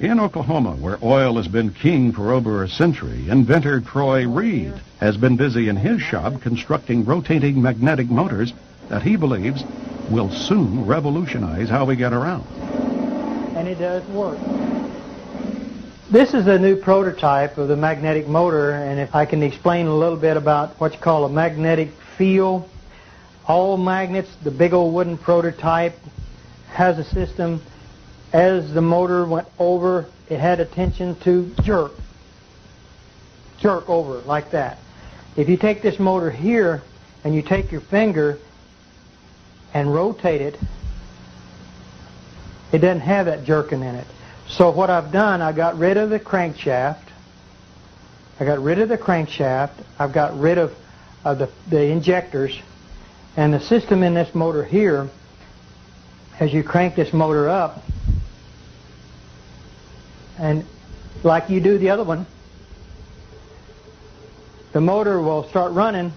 In Oklahoma, where oil has been king for over a century, inventor Troy Reed has been busy in his shop constructing rotating magnetic motors that he believes will soon revolutionize how we get around. And it does work. This is a new prototype of the magnetic motor, and if I can explain a little bit about what you call a magnetic field. All magnets, the big old wooden prototype, has a system. As the motor went over, it had a tension to jerk over like that. If you take this motor here and you take your finger and rotate it, it doesn't have that jerking in it. So what I've done, I got rid of the crankshaft. I've got rid of the injectors, and the system in this motor here, as you crank this motor up, and like you do the other one, the motor will start running,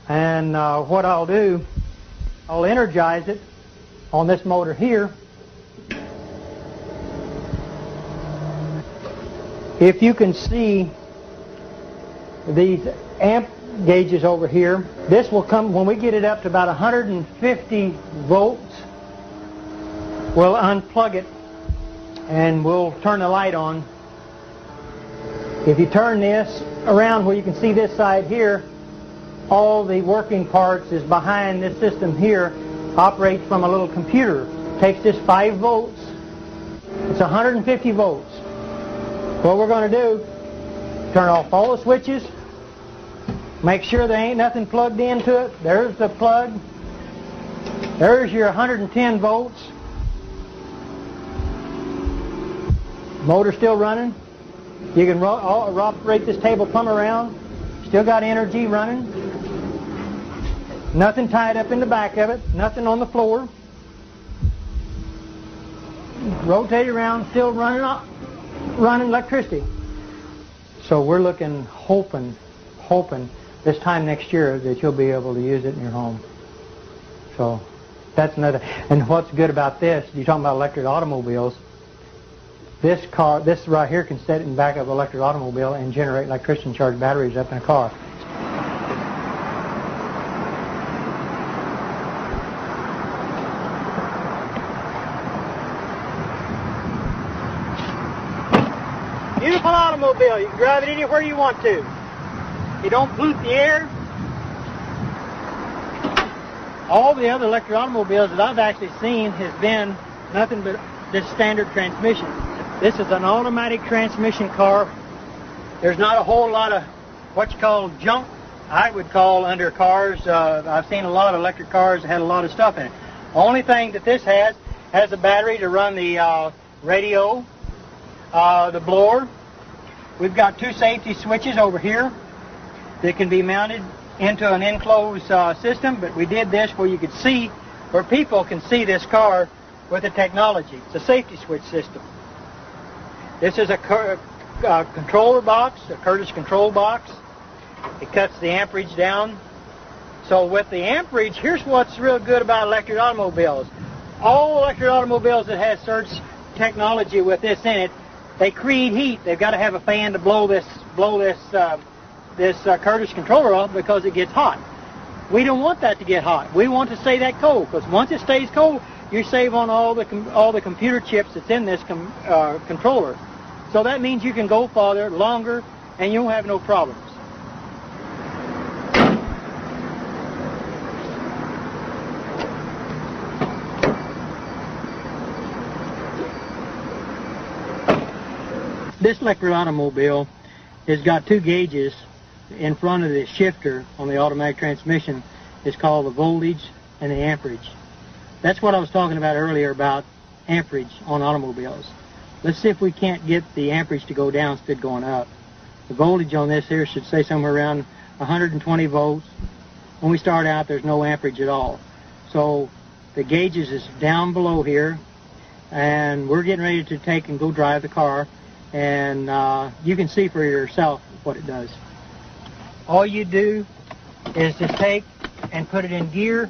and what I'll do, I'll energize it on this motor here. If you can see these amp gauges over here, this will come, when we get it up to about 150 volts, we'll unplug it and we'll turn the light on. If you turn this around where you can see this side here, all the working parts is behind this system here, operates from a little computer. Takes this 5 volts, it's 150 volts. What we're going to do, turn off all the switches, make sure there ain't nothing plugged into it. There's the plug. There's your 110 volts. Motor still running. You can operate this table plumb around. Still got energy running. Nothing tied up in the back of it. Nothing on the floor. Rotate around. Still running electricity. So we're looking, hoping this time next year that you'll be able to use it in your home. So that's another. And what's good about this? You're talking about electric automobiles. This right here can set it in the back of an electric automobile and generate electricity and charge batteries up in a car. Beautiful automobile. You can drive it anywhere you want to. You don't pollute the air. All the other electric automobiles that I've actually seen has been nothing but this standard transmission. This is an automatic transmission car. There's not a whole lot of what you call junk, I would call, under cars. I've seen a lot of electric cars that had a lot of stuff in it. Only thing that this has a battery to run the radio, the blower. We've got 2 safety switches over here that can be mounted into an enclosed system, but we did this where you could see, where people can see this car with the technology. It's a safety switch system. This is a controller box, a Curtis control box. It cuts the amperage down. So with the amperage, here's what's real good about electric automobiles. All electric automobiles that have search technology with this in it, they create heat. They've got to have a fan to blow this Curtis controller off because it gets hot. We don't want that to get hot. We want to stay that cold, because once it stays cold, you save on all the computer chips that's in this controller. So that means you can go farther, longer, and you won't have no problems. This electric automobile has got 2 gauges in front of the shifter on the automatic transmission. It's called the voltage and the amperage. That's what I was talking about earlier about amperage on automobiles. Let's see if we can't get the amperage to go down instead of going up. The voltage on this here should say somewhere around 120 volts. When we start out, there's no amperage at all. So the gauges is down below here, and we're getting ready to take and go drive the car, and you can see for yourself what it does. All you do is to take and put it in gear,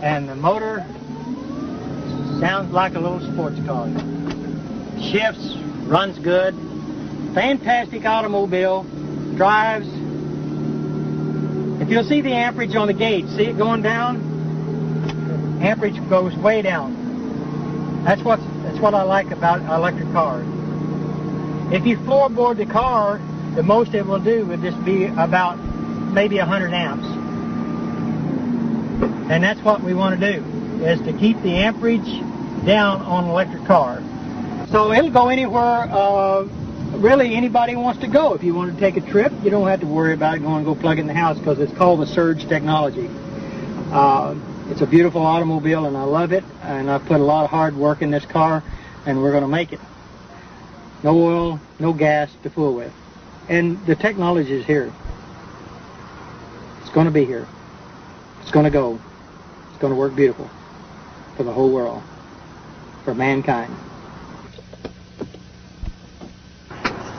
and the motor sounds like a little sports car. Shifts runs good, fantastic automobile, drives. If you'll see the amperage on the gauge, see it going down? Amperage goes way down. That's what I like about electric cars. If you floorboard the car, the most it will do would just be about maybe 100 amps. And that's what we want to do, is to keep the amperage down on an electric car. So it'll go anywhere really anybody wants to go. If you want to take a trip, you don't have to worry about it going to go plug it in the house, because it's called the surge technology. It's a beautiful automobile and I love it, and I've put a lot of hard work in this car, and we're going to make it. No oil, no gas to fool with. And the technology is here. It's going to be here. It's going to go. It's going to work beautiful for the whole world, for mankind.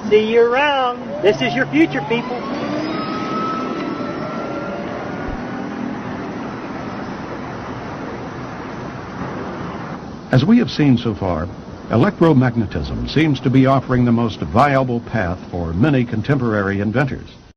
See you around. This is your future, people. As we have seen so far, electromagnetism seems to be offering the most viable path for many contemporary inventors.